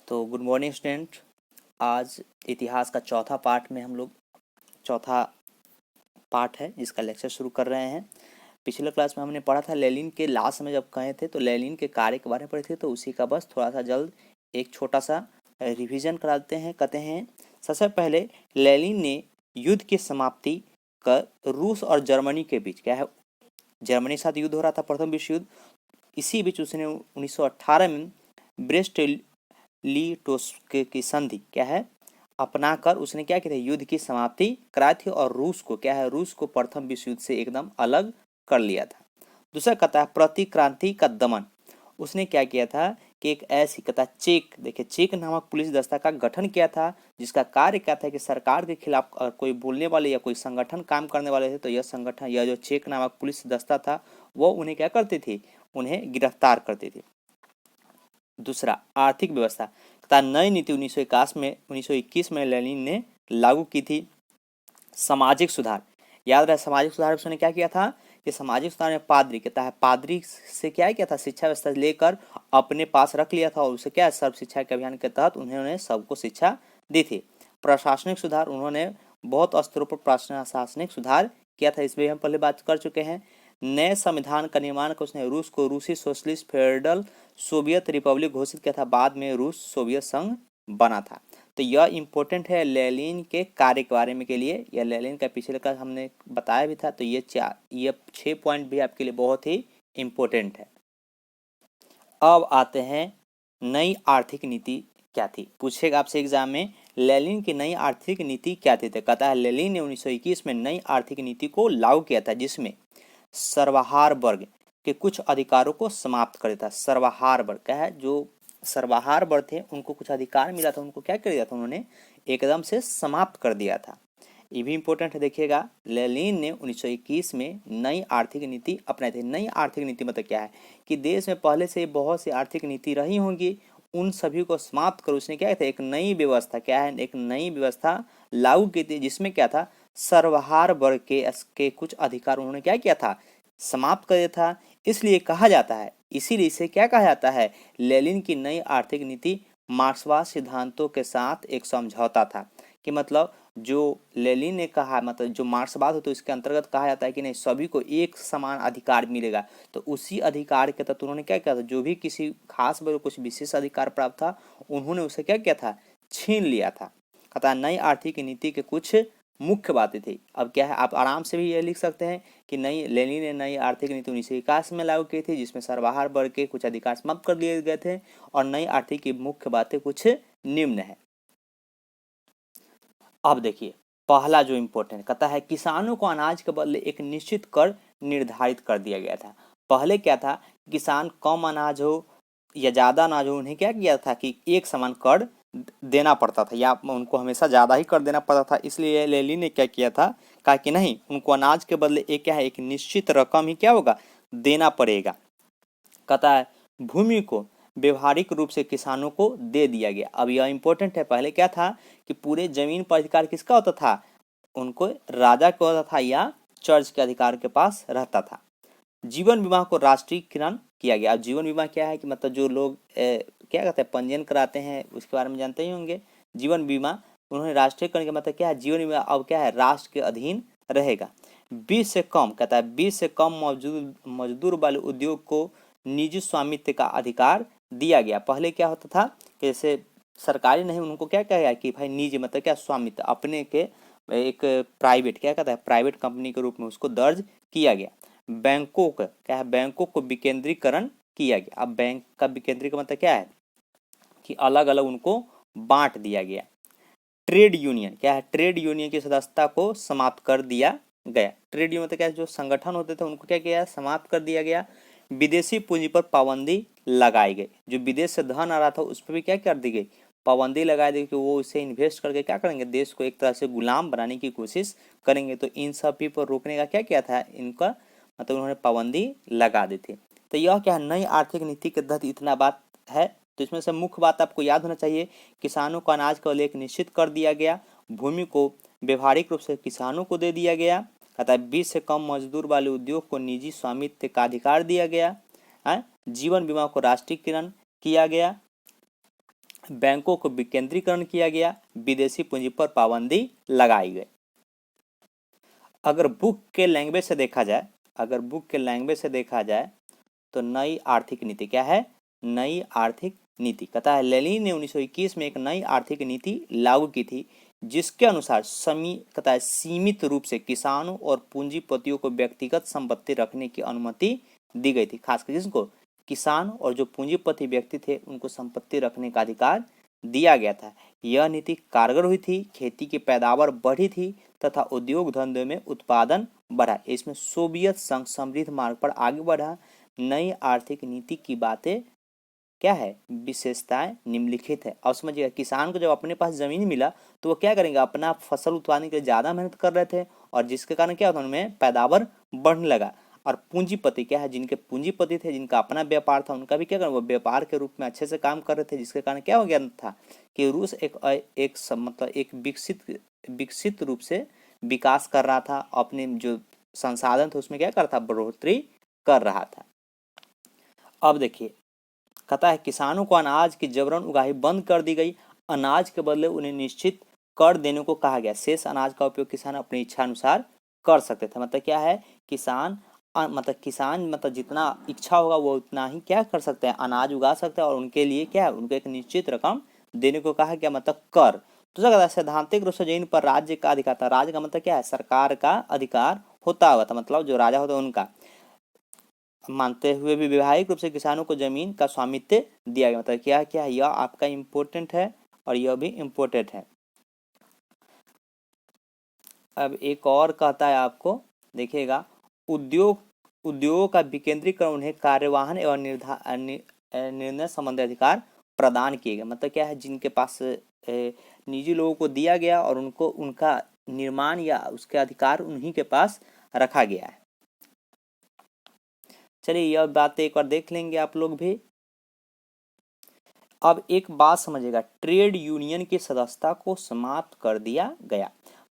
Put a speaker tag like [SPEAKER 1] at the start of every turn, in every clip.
[SPEAKER 1] तो good morning student. आज इतिहास का चौथा पार्ट है जिसका लेक्चर शुरू कर रहे हैं। पिछले क्लास में हमने पढ़ा था लेनिन के लास्ट में जब कहे थे तो लेनिन के कार्य के बारे में पढ़े थे, तो उसी का बस थोड़ा सा जल्द एक छोटा सा रिवीजन कराते हैं। कहते हैं सबसे पहले लेनिन ने युद्ध की समाप्ति कर रूस और जर्मनी के बीच, क्या है, जर्मनी के साथ युद्ध हो रहा था, प्रथम विश्व युद्ध। इसी बीच उसने 1918 में ब्रेस्ट लिटोस्क की संधि, क्या है, अपनाकर उसने क्या किया था, युद्ध की समाप्ति कराई थी और रूस को, क्या है, रूस को प्रथम विश्व युद्ध से एकदम अलग कर लिया था। दूसरा कहता है प्रतिक्रांति का दमन। उसने क्या किया था कि एक ऐसी, कहता है चेक, देखिए चेक नामक पुलिस दस्ता का गठन किया था, जिसका कार्य क्या था कि सरकार के खिलाफ अगर कोई बोलने वाले या कोई संगठन काम करने वाले थे तो यह संगठन, यह जो चेक नामक पुलिस दस्ता था वो उन्हें क्या करते थे, उन्हें गिरफ्तार करते थे। दूसरा आर्थिक व्यवस्था तथा नई नीति 1921 में लेनिन ने लागू की थी। सामाजिक सुधार, याद रहे सामाजिक सुधार उसने क्या किया था कि सामाजिक सुधार में पादरी, कहता है पादरी से क्या किया था, शिक्षा व्यवस्था लेकर अपने पास रख लिया था और उसे क्या, सर्व शिक्षा के अभियान के तहत उन्होंने सबको शिक्षा दी थी। प्रशासनिक सुधार, उन्होंने बहुत स्तरों पर प्रशासनिक सुधार किया था, इस पर हम पहले बात कर चुके हैं। नए संविधान का निर्माण कर उसने रूस को रूसी सोशलिस्ट फेडरल सोवियत रिपब्लिक घोषित किया था, बाद में रूस सोवियत संघ बना था। तो यह इंपॉर्टेंट है लेनिन के कार्य के बारे में के लिए, यह लेनिन का पिछले का हमने बताया भी था, तो ये 6 पॉइंट भी आपके लिए बहुत ही इंपॉर्टेंट है। अब आते हैं नई आर्थिक नीति क्या थी, पूछेगा आपसे एग्जाम में लेनिन की नई आर्थिक नीति क्या थी। तो कहता है लेनिन ने 1921 में नई आर्थिक नीति को लागू किया था, जिसमें सर्वहार वर्ग के कुछ अधिकारों को समाप्त कर देता। सर्वहार वर्ग क्या है, जो सर्वहार वर्ग थे उनको कुछ अधिकार मिला था, उनको क्या कर दिया था, उन्होंने एकदम से समाप्त कर दिया था। ये भी इंपॉर्टेंट है, देखिएगा लेनिन ने 1921 में नई आर्थिक नीति अपनाई थी। नई आर्थिक नीति मतलब क्या है कि देश में पहले से बहुत सी आर्थिक नीति रही होंगी, उन सभी को समाप्त कर उसने क्या था, एक नई व्यवस्था, क्या है, एक नई व्यवस्था लागू की थी, जिसमें क्या था, सर्वहार वर्ग के कुछ अधिकार उन्होंने क्या किया था, समाप्त कर दिया था। इसलिए कहा जाता है, इसीलिए इसे क्या कहा जाता है, लेनिन की नई आर्थिक नीति मार्क्सवाद सिद्धांतों के साथ एक समझौता था। कि मतलब जो लेनिन ने कहा, मतलब जो मार्क्सवाद हो तो इसके अंतर्गत कहा जाता है कि नहीं, सभी को एक समान अधिकार मिलेगा। तो उसी अधिकार के तहत उन्होंने क्या किया था, जो भी किसी खास वर्ग को कुछ विशेष अधिकार प्राप्त था उन्होंने उसे क्या किया था, छीन लिया था। कहता नई आर्थिक नीति के कुछ मुख्य बातें थी। अब क्या है, आप आराम से भी ये लिख सकते हैं कि नई लेनिन ने नई आर्थिक नीति 1921 में लागू की थी, जिसमें सर्वहार वर्ग के कुछ अधिकार समाप्त कर दिए गए थे। और नई आर्थिक की मुख्य बातें कुछ निम्न है। अब देखिए पहला जो इम्पोर्टेंट कहता है, किसानों को अनाज के बदले एक निश्चित कर निर्धारित कर दिया गया था। पहले क्या था, किसान कम अनाज हो या ज़्यादा अनाज हो, उन्हें क्या किया था कि एक समान कर देना पड़ता था, या उनको हमेशा ज़्यादा ही कर देना पड़ता था। इसलिए लेनिन ने क्या किया था, कहा कि नहीं, उनको अनाज के बदले एक क्या है, एक निश्चित रकम ही क्या होगा, देना पड़ेगा। कहता है भूमि को व्यवहारिक रूप से किसानों को दे दिया गया। अब यह इंपॉर्टेंट है, पहले क्या था कि पूरे जमीन पर अधिकार किसका होता था, उनको राजा का होता था या चर्च के अधिकार के पास रहता था। जीवन बीमा को राष्ट्रीयकरण किया गया। अब जीवन बीमा क्या है कि मतलब जो लोग क्या कहते हैं, पंजीयन कराते हैं, उसके बारे में जानते ही होंगे। जीवन बीमा उन्होंने राष्ट्रीयकरण का मतलब क्या है, जीवन बीमा अब क्या है, राष्ट्र के अधीन रहेगा। 20 से कम, कहता है 20 से कम मजदूर वाले उद्योग को निजी स्वामित्व का अधिकार दिया गया। पहले क्या होता था कि जैसे सरकारी नहीं, उनको क्या कहा गया कि भाई निजी मतलब क्या, स्वामित्व अपने के, एक प्राइवेट, क्या कहता है, प्राइवेट कंपनी के रूप में उसको दर्ज किया गया। बैंकों का क्या है, बैंकों को विकेंद्रीकरण किया गया। अब बैंक का विकेंद्रीकरण मतलब क्या है कि अलग अलग उनको बांट दिया गया। ट्रेड यूनियन क्या है, ट्रेड यूनियन की सदस्यता को समाप्त कर दिया गया। ट्रेड यूनियन मतलब क्या है, जो संगठन होते थे उनको क्या किया, समाप्त कर दिया गया। विदेशी पूंजी पर पाबंदी लगाई गई, जो विदेश से धन आ रहा था उस पर भी क्या कर दी गई, पाबंदी लगा दी कि वो उसे इन्वेस्ट करके क्या करेंगे, देश को एक तरह से गुलाम बनाने की कोशिश करेंगे। तो इन सब भी पर रोकने का क्या किया था, इनका मतलब उन्होंने पाबंदी लगा दी थी। तो यह क्या है, नई आर्थिक नीति के तहत इतना बात है। तो इसमें से मुख्य बात आपको याद होना चाहिए, किसानों को अनाज का उल्लेख निश्चित कर दिया गया, भूमि को व्यवहारिक रूप से किसानों को दे दिया गया, कहता है 20 से कम मजदूर वाले उद्योग को निजी स्वामित्व का अधिकार दिया गया है, जीवन बीमा को राष्ट्रीयकरण किया गया, बैंकों को विकेंद्रीकरण किया गया, विदेशी पूंजी पर पाबंदी लगाई गई। अगर बुक के लैंग्वेज से देखा जाए, अगर बुक के लैंग्वेज से देखा जाए तो नई आर्थिक नीति क्या है? नई आर्थिक नीति कहता है लेनिन ने 1921 में एक नई आर्थिक नीति लागू की थी, जिसके अनुसार कहता है सीमित रूप से किसानों और पूंजीपतियों को व्यक्तिगत संपत्ति रखने की अनुमति दी गई थी। खासकर किसको? किसान और जो पूंजीपति व्यक्ति थे उनको संपत्ति रखने का अधिकार दिया गया था। यह नीति कारगर हुई थी, खेती की पैदावार बढ़ी थी तथा उद्योग धंधे में उत्पादन बढ़ा। इसमें सोवियत संघ समृद्ध मार्ग पर आगे बढ़ा। नई आर्थिक नीति की बातें क्या है? विशेषताएं निम्नलिखित है। अब समझिएगा, किसान को जब अपने पास जमीन मिला तो वो क्या करेंगे? अपना फसल उत्पादन के लिए ज्यादा मेहनत कर रहे थे और जिसके कारण क्या होता है, उनमें पैदावार बढ़ने लगा। और पूंजीपति क्या है? जिनके पूंजीपति थे, जिनका अपना व्यापार था, उनका भी क्या करें? वो व्यापार के रूप में अच्छे से काम कर रहे थे, जिसके कारण क्या हो गया था कि रूस एक विकसित रूप से विकास कर रहा था, अपने जो संसाधन थे उसमें क्या कर रहा था? बढ़ोतरी कर रहा था। अब देखिए, कहता है किसानों को अनाज की जबरन उगाही बंद कर दी गई। अनाज के बदले उन्हें निश्चित कर देने को कहा गया। शेष अनाज का उपयोग किसान अपनी इच्छा अनुसार कर सकते थे। मतलब क्या है? किसान जितना इच्छा होगा वो उतना ही क्या कर सकते हैं? अनाज उगा सकते हैं और उनके लिए क्या है? उनको एक निश्चित रकम देने को कहा गया, मतलब कर। तो क्या कहता है? सैद्धांतिक रूप से जिन पर राज्य का अधिकार था, राज्य का मतलब क्या है? सरकार का अधिकार होता हुआ था, मतलब जो राजा होता है उनका, मानते हुए भी व्यवहारिक रूप से किसानों को जमीन का स्वामित्व दिया गया। मतलब क्या क्या? यह आपका इम्पोर्टेंट है और यह भी इम्पोर्टेंट है। अब एक और कहता है आपको, देखिएगा, उद्योगों का विकेंद्रीकरण उन्हें कार्यवाहन एवं निर्णय संबंधी अधिकार प्रदान किए गए। मतलब क्या है? जिनके पास निजी लोगों को दिया गया और उनको उनका निर्माण या उसके अधिकार उन्हीं के पास रखा गया है। चलिए यह बात एक बार देख लेंगे आप लोग भी। अब एक बात समझिएगा, ट्रेड यूनियन की सदस्यता को समाप्त कर दिया गया।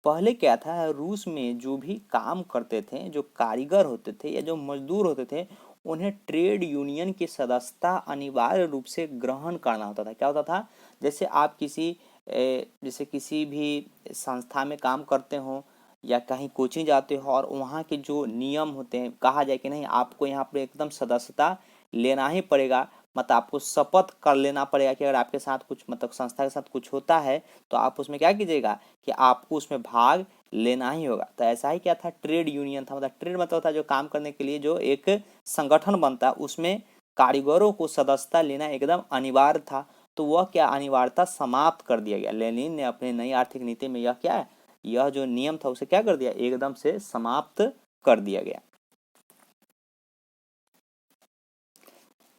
[SPEAKER 1] पहले क्या था? रूस में जो भी काम करते थे, जो कारीगर होते थे या जो मजदूर होते थे, उन्हें ट्रेड यूनियन की सदस्यता अनिवार्य रूप से ग्रहण करना होता था। क्या होता था? जैसे आप जैसे किसी भी संस्था में काम करते हो या कहीं कोचिंग जाते हो और वहाँ के जो नियम होते हैं, कहा जाए कि नहीं आपको यहाँ पर एकदम सदस्यता लेना ही पड़ेगा, मतलब आपको शपथ कर लेना पड़ेगा कि अगर आपके साथ कुछ, मतलब संस्था के साथ कुछ होता है तो आप उसमें क्या कीजिएगा कि आपको उसमें भाग लेना ही होगा। तो ऐसा ही क्या था? ट्रेड यूनियन था। मतलब ट्रेड मतलब होता है जो काम करने के लिए जो एक संगठन बनता है, उसमें कारीगरों को सदस्यता लेना एकदम अनिवार्य था। तो वह क्या अनिवार्यता समाप्त कर दिया गया। लेनिन ने अपने नई आर्थिक नीति में यह क्या है, यह जो नियम था उसे क्या कर दिया? एकदम से समाप्त कर दिया गया।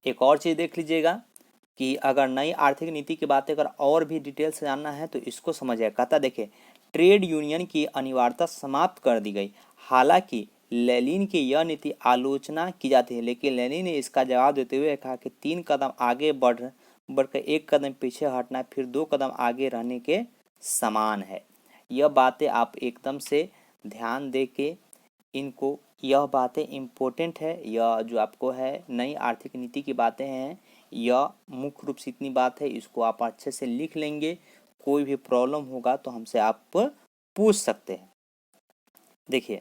[SPEAKER 1] एक और चीज देख लीजिएगा कि अगर नई आर्थिक नीति की बातें अगर और भी डिटेल से जानना है तो इसको समझिए। कहता देखिए, ट्रेड यूनियन की अनिवार्यता समाप्त कर दी गई। हालांकि लेनिन की यह नीति आलोचना की जाती है, लेकिन लेनिन ने इसका जवाब देते हुए कहा कि 3 कदम आगे बढ़कर 1 कदम पीछे हटना फिर 2 कदम आगे रहने के समान है। यह बातें आप एकदम से ध्यान दे के इनको, यह बातें इम्पोर्टेंट है। यह जो आपको है नई आर्थिक नीति की बातें हैं, यह मुख्य रूप से इतनी बात है, इसको आप अच्छे से लिख लेंगे। कोई भी प्रॉब्लम होगा तो हमसे आप पूछ सकते हैं। देखिए,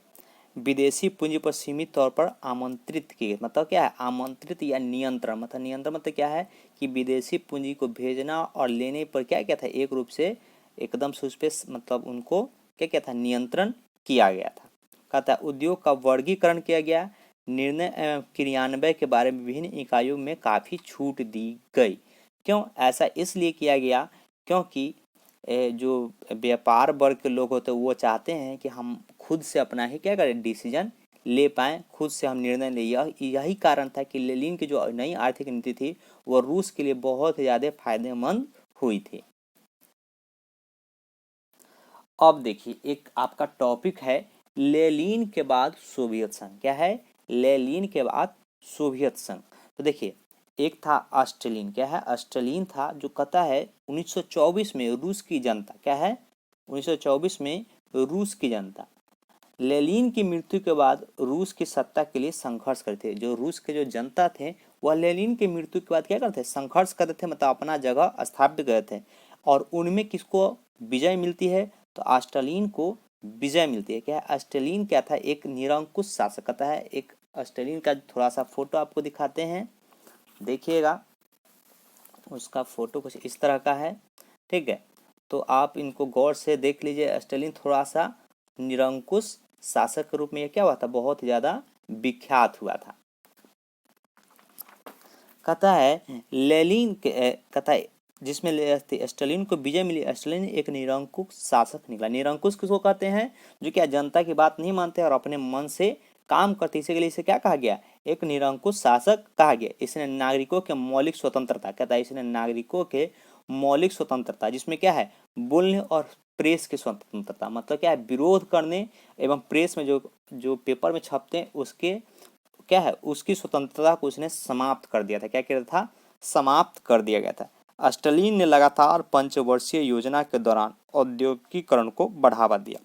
[SPEAKER 1] विदेशी पूंजी पर सीमित तौर पर आमंत्रित किए, मतलब क्या है? आमंत्रित या नियंत्रण। मतलब क्या है कि विदेशी पूंजी को भेजना और लेने पर क्या क्या था? एक रूप से एकदम से उस पर मतलब उनको क्या क्या था? नियंत्रण किया गया था। कहता है उद्योग का वर्गीकरण किया गया। निर्णय एवं क्रियान्वयन के बारे में विभिन्न इकाइयों में काफ़ी छूट दी गई। क्यों ऐसा? इसलिए किया गया क्योंकि जो व्यापार वर्ग के लोग होते हैं वो चाहते हैं कि हम खुद से अपना ही क्या करें? डिसीजन ले पाएँ, खुद से हम निर्णय लें। यही कारण था कि लेनिन की जो नई आर्थिक नीति थी वो रूस के लिए बहुत ज़्यादा फायदेमंद हुई थी। अब देखिए, एक आपका टॉपिक है लेनिन के बाद सोवियत संघ। क्या है? लेनिन के बाद सोवियत संघ। तो देखिए, एक था स्टालिन। क्या है? स्टालिन था जो कहता है 1924 में रूस की जनता, क्या है? 1924 में रूस की जनता लेनिन की मृत्यु के बाद रूस की सत्ता के लिए संघर्ष करते थे। जो रूस के जो जनता थे वह लेनिन की मृत्यु के बाद क्या करते थे, संघर्ष करते थे, मतलब अपना जगह स्थापित करते थे। और उनमें किसको विजय मिलती है, तो स्टालिन को विजय मिलती है। क्या है, स्टालिन क्या था, एक निरंकुश शासक है। एक स्टालिन का थोड़ा सा फोटो आपको दिखाते हैं, देखिएगा। उसका फोटो कुछ इस तरह का है, ठीक है। तो आप इनको गौर से देख लीजिए। स्टालिन थोड़ा सा निरंकुश शासक के रूप में ये क्या हुआ था, बहुत ही ज्यादा विख्यात हुआ था। कहता है लेनिन कहता है जिसमें स्टालिन को विजय मिली। स्टालिन एक निरंकुश शासक निकला। निरंकुश किसको कहते हैं, जो क्या जनता की बात नहीं मानते और अपने मन से काम करते। इसी के लिए इसे क्या कहा गया, एक निरंकुश शासक कहा गया। इसने नागरिकों के मौलिक स्वतंत्रता, कहता है इसने नागरिकों के मौलिक स्वतंत्रता, जिसमें क्या है, बोलने और प्रेस की स्वतंत्रता, मतलब क्या है, विरोध करने एवं प्रेस में जो जो पेपर में छपते हैं उसके क्या है, उसकी स्वतंत्रता को उसने समाप्त कर दिया था। क्या किया था, समाप्त कर दिया गया था। स्टालिन ने लगातार पंचवर्षीय योजना के दौरान औद्योगिकीकरण को बढ़ावा दिया।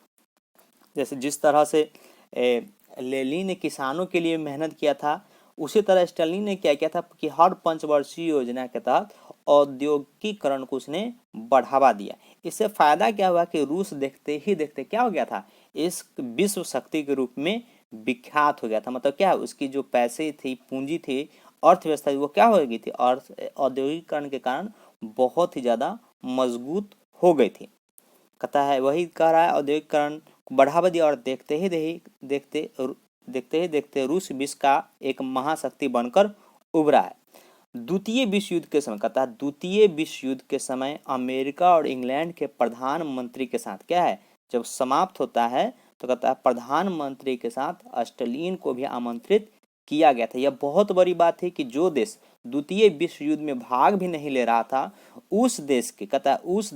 [SPEAKER 1] जैसे जिस तरह से लेनिन ने किसानों के लिए मेहनत किया था, उसी तरह स्टालिन ने क्या किया था कि हर पंचवर्षीय योजना के तहत औद्योगिकीकरण को उसने बढ़ावा दिया। इससे फायदा क्या हुआ कि रूस देखते ही देखते क्या हो गया था, इस विश्व शक्ति के रूप में विख्यात हो गया था। मतलब क्या है, उसकी जो पैसे थी, पूंजी थी, अर्थव्यवस्था वो क्या हो गई थी, अर्थ औद्योगिकीकरण के कारण बहुत ही ज्यादा मजबूत हो गई थी। कहता है वही कह रहा है, औद्योगिकरण को बढ़ावा दिया और देखते ही देखते रूस विश्व का एक महाशक्ति बनकर उभरा है। द्वितीय विश्व युद्ध के समय, कहता है द्वितीय विश्व युद्ध के समय अमेरिका और इंग्लैंड के प्रधानमंत्री के साथ क्या है, जब समाप्त होता है तो कहता है प्रधानमंत्री के साथ स्टालिन को भी आमंत्रित किया गया था। यह बहुत बड़ी बात है कि जो देश द्वितीय विश्व युद्ध में भाग भी नहीं ले रहा था, उस देश के, कहता है उस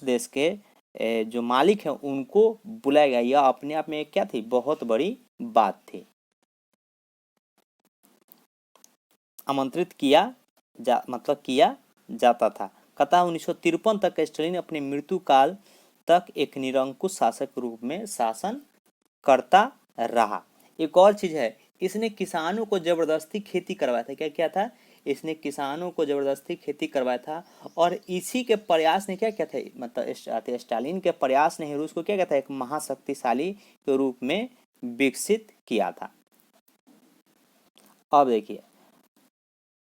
[SPEAKER 1] देश के जो मालिक है उनको बुलाया गया। यह अपने आप में क्या थी, बहुत बड़ी बात थी। आमंत्रित किया जाता था। कहता 1953 तक स्टालिन अपने मृत्यु काल तक एक निरंकुश शासक के रूप में शासन करता रहा। एक और चीज है, इसने किसानों को जबरदस्ती खेती करवाया था। क्या किया था, इसने किसानों को जबरदस्ती खेती करवाया था। और इसी के प्रयास ने क्या किया था, मतलब स्टालिन के प्रयास ने रूस को क्या किया था, एक महाशक्तिशाली के रूप में विकसित किया था। अब देखिए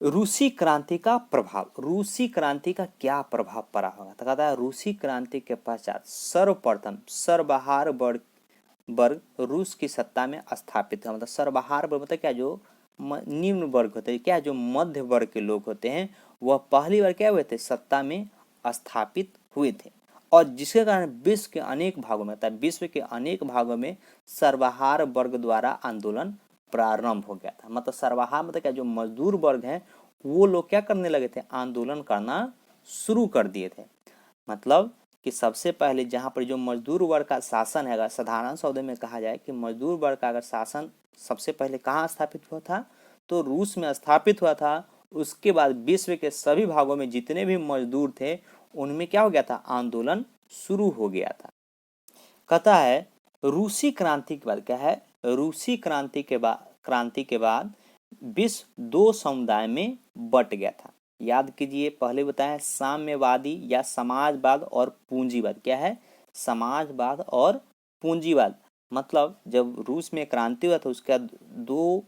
[SPEAKER 1] रूसी क्रांति का प्रभाव, रूसी क्रांति का क्या प्रभाव पड़ा होगा। तो कहता है रूसी क्रांति के पश्चात सर्वप्रथम सर्वहार वर्ग रूस की सत्ता में स्थापित है। मतलब सर्वहार वर्ग मतलब क्या, जो निम्न वर्ग होते हैं, क्या जो मध्य वर्ग के लोग होते हैं, वह पहली बार क्या हुए थे, सत्ता में स्थापित हुए थे। और जिसके कारण विश्व के अनेक भागों में, विश्व के अनेक भागों में सर्वहार वर्ग द्वारा आंदोलन प्रारंभ हो गया था। मतलब सर्वहार मतलब क्या, जो मजदूर वर्ग हैं वो लोग क्या करने लगे थे, आंदोलन करना शुरू कर दिए थे। मतलब कि सबसे पहले जहाँ पर जो मजदूर वर्ग का शासन है, अगर साधारण शब्द में कहा जाए कि मजदूर वर्ग का अगर शासन सबसे पहले कहाँ स्थापित हुआ था, तो रूस में स्थापित हुआ था। उसके बाद विश्व के सभी भागों में जितने भी मजदूर थे उनमें क्या हो गया था, आंदोलन शुरू हो गया था। कहता है रूसी क्रांति के बाद क्या है, रूसी क्रांति के बाद विश्व दो समुदाय में बट गया था। याद कीजिए पहले बताया साम्यवादी या समाजवाद और पूंजीवाद। क्या है, समाजवाद और पूंजीवाद। मतलब जब रूस में क्रांति हुआ था उसके दो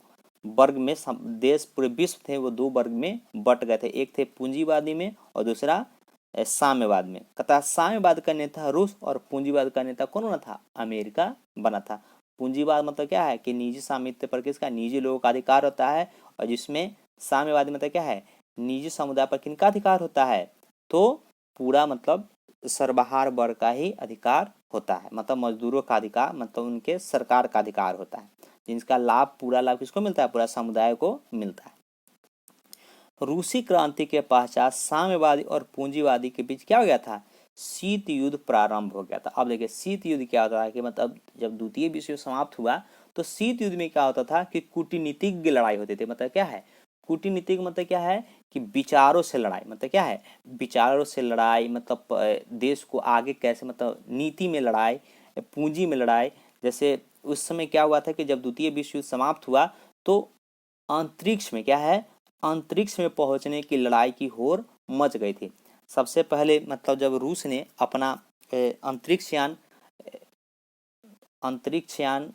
[SPEAKER 1] वर्ग में देश पूरे विश्व थे, वो दो वर्ग में बट गए थे। एक थे पूंजीवादी में और दूसरा साम्यवाद में। कहता साम्यवाद का नेता रूस और पूंजीवाद का नेता कौन बना था, अमेरिका बना था। पूंजीवाद मतलब क्या है कि निजी स्वामित्व पर किसका, निजी लोगों का अधिकार होता है। और जिसमें साम्यवादी मतलब क्या है, निजी समुदाय पर किनका अधिकार होता है, तो पूरा मतलब सर्वहार वर्ग का ही अधिकार होता है। मतलब मजदूरों का अधिकार, मतलब उनके सरकार का अधिकार होता है, जिनका लाभ पूरा लाभ किसको मिलता है, पूरा समुदाय को मिलता है। रूसी क्रांति के पश्चात साम्यवादी और पूंजीवादी के बीच क्या हो गया था, शीत युद्ध प्रारंभ हो गया था। अब देखिए शीत युद्ध क्या होता है कि मतलब जब द्वितीय विश्व युद्ध समाप्त हुआ तो शीत युद्ध में क्या होता था कि कूटनीतिक लड़ाई होती थी। मतलब क्या है, कूटनीतिक मतलब क्या है कि विचारों से लड़ाई। मतलब क्या है, विचारों से लड़ाई, मतलब देश को आगे कैसे, मतलब नीति में लड़ाई, पूंजी में लड़ाई। जैसे उस समय क्या हुआ था कि जब द्वितीय विश्व युद्ध समाप्त हुआ तो अंतरिक्ष में क्या है, अंतरिक्ष में पहुंचने की लड़ाई की होड़ मच गई थी। सबसे पहले मतलब जब रूस ने अपना अंतरिक्ष यान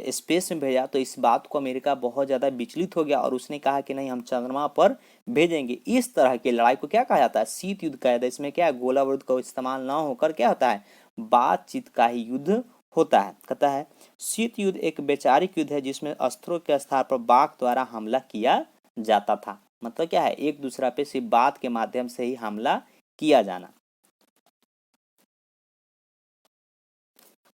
[SPEAKER 1] स्पेस में भेजा तो इस बात को अमेरिका बहुत ज़्यादा विचलित हो गया और उसने कहा कि नहीं, हम चंद्रमा पर भेजेंगे। इस तरह की लड़ाई को क्या कहा जाता है, शीत युद्ध कहा जाता है। इसमें क्या है, गोला बारूद का इस्तेमाल ना होकर क्या होता है, बातचीत का ही युद्ध होता है। कहता है शीत युद्ध एक वैचारिक युद्ध है जिसमें अस्त्रों के स्थान पर वाक द्वारा हमला किया जाता था। मतलब क्या है, एक दूसरा पे सिर्फ बात के माध्यम से ही हमला किया जाना।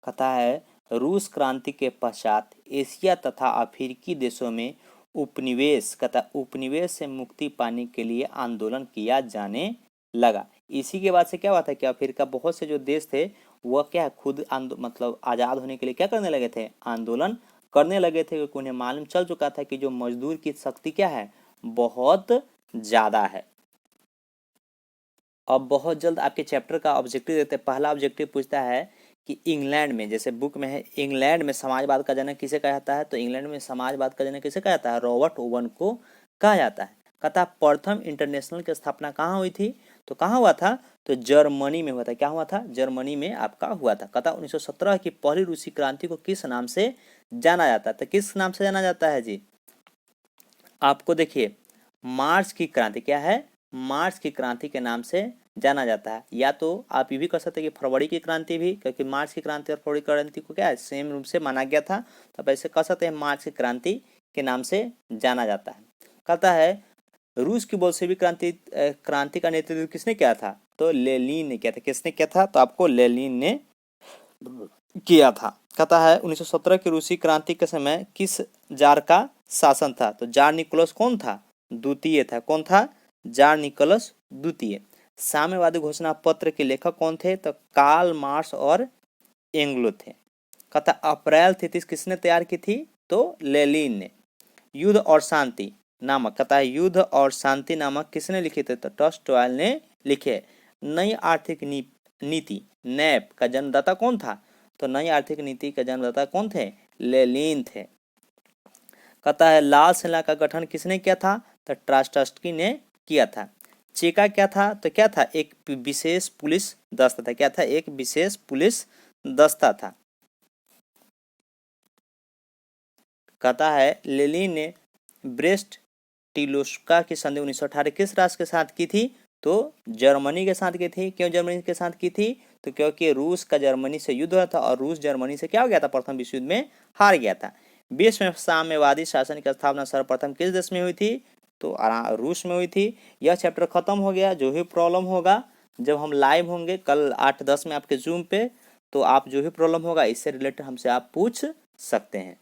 [SPEAKER 1] कहता है रूस क्रांति के पश्चात एशिया तथा अफ्रीकी देशों में उपनिवेश, कहता उपनिवेश से मुक्ति पाने के लिए आंदोलन किया जाने लगा। इसी के बाद से क्या हुआ था कि अफ्रीका बहुत से जो देश थे वह क्या खुद मतलब आज़ाद होने के लिए क्या करने लगे थे, आंदोलन करने लगे थे, क्योंकि उन्हें मालूम चल चुका था कि जो मजदूर की शक्ति क्या है, बहुत ज़्यादा है। अब बहुत जल्द आपके चैप्टर का ऑब्जेक्टिव देते हैं। पहला ऑब्जेक्टिव पूछता है कि इंग्लैंड में, जैसे बुक में है, इंग्लैंड में समाजवाद का जनक किसे कहा जाता है, तो इंग्लैंड में समाजवाद का जनक किसे कहा जाता है, रॉबर्ट ओवन को कहा जाता है। कहता है प्रथम इंटरनेशनल की स्थापना कहाँ हुई थी, तो कहाँ हुआ था, तो जर्मनी में हुआ था। क्या हुआ था, जर्मनी में आपका हुआ था। कहता 1917 की पहली रूसी क्रांति को किस नाम से जाना जाता है, तो किस नाम से जाना जाता है जी, आपको देखिए मार्च की क्रांति, क्या है, मार्च की क्रांति के नाम से जाना जाता है। या तो आप ये भी कह सकते हैं कि फरवरी की क्रांति भी, क्योंकि मार्च की क्रांति और फरवरी क्रांति को क्या है, सेम रूप से माना गया था, तो आप ऐसे कह सकते हैं मार्च की क्रांति के नाम से जाना जाता है। कहता है रूस की बोल्शेविक क्रांति का नेतृत्व किसने किया था, तो लेनिन ने किया था। किसने किया था, तो आपको लेनिन ने किया था। कहता है 1917 की रूसी क्रांति के समय किस जार का शासन था, तो जार निकोलस कौन था, द्वितीय था। कौन था, जार निकोलस द्वितीय। साम्यवादी घोषणा पत्र के लेखक कौन थे, तो कार्ल मार्क्स और एंग्लो थे। कहता अप्रैल 33 किसने तैयार की थी, तो लेनिन ने। युद्ध और शांति नामक, कहता है युद्ध और शांति नामक किसने लिखे थे, तो टॉल्स्टॉय ने लिखे। नई आर्थिक नीति नैप का जन्मदाता कौन था, तो नई आर्थिक नीति का जन्मदाता कौन थे, लेनिन थे। कहता है लाल सेना का गठन किसने किया था, तो ट्रास्टस्की ने किया था। चेका क्या था, तो क्या था, एक विशेष पुलिस दस्ता था। क्या था, एक विशेष पुलिस दस्ता था। कहता है लेनिन ने ब्रेस्ट टिलोस्का की संधि 1918 किस राष्ट्र के साथ की थी, तो जर्मनी के साथ की थी। क्यों जर्मनी के साथ की थी, तो क्योंकि रूस का जर्मनी से युद्ध हुआ था और रूस जर्मनी से क्या हो गया था, प्रथम विश्व युद्ध में हार गया था। विश्व में साम्यवादी शासन की स्थापना सर्वप्रथम किस देश में हुई थी, तो रूस में हुई थी। यह चैप्टर खत्म हो गया। जो भी प्रॉब्लम होगा, जब हम लाइव होंगे कल 8-10 में आपके जूम पे, तो आप जो भी प्रॉब्लम होगा इससे रिलेटेड हमसे आप पूछ सकते हैं।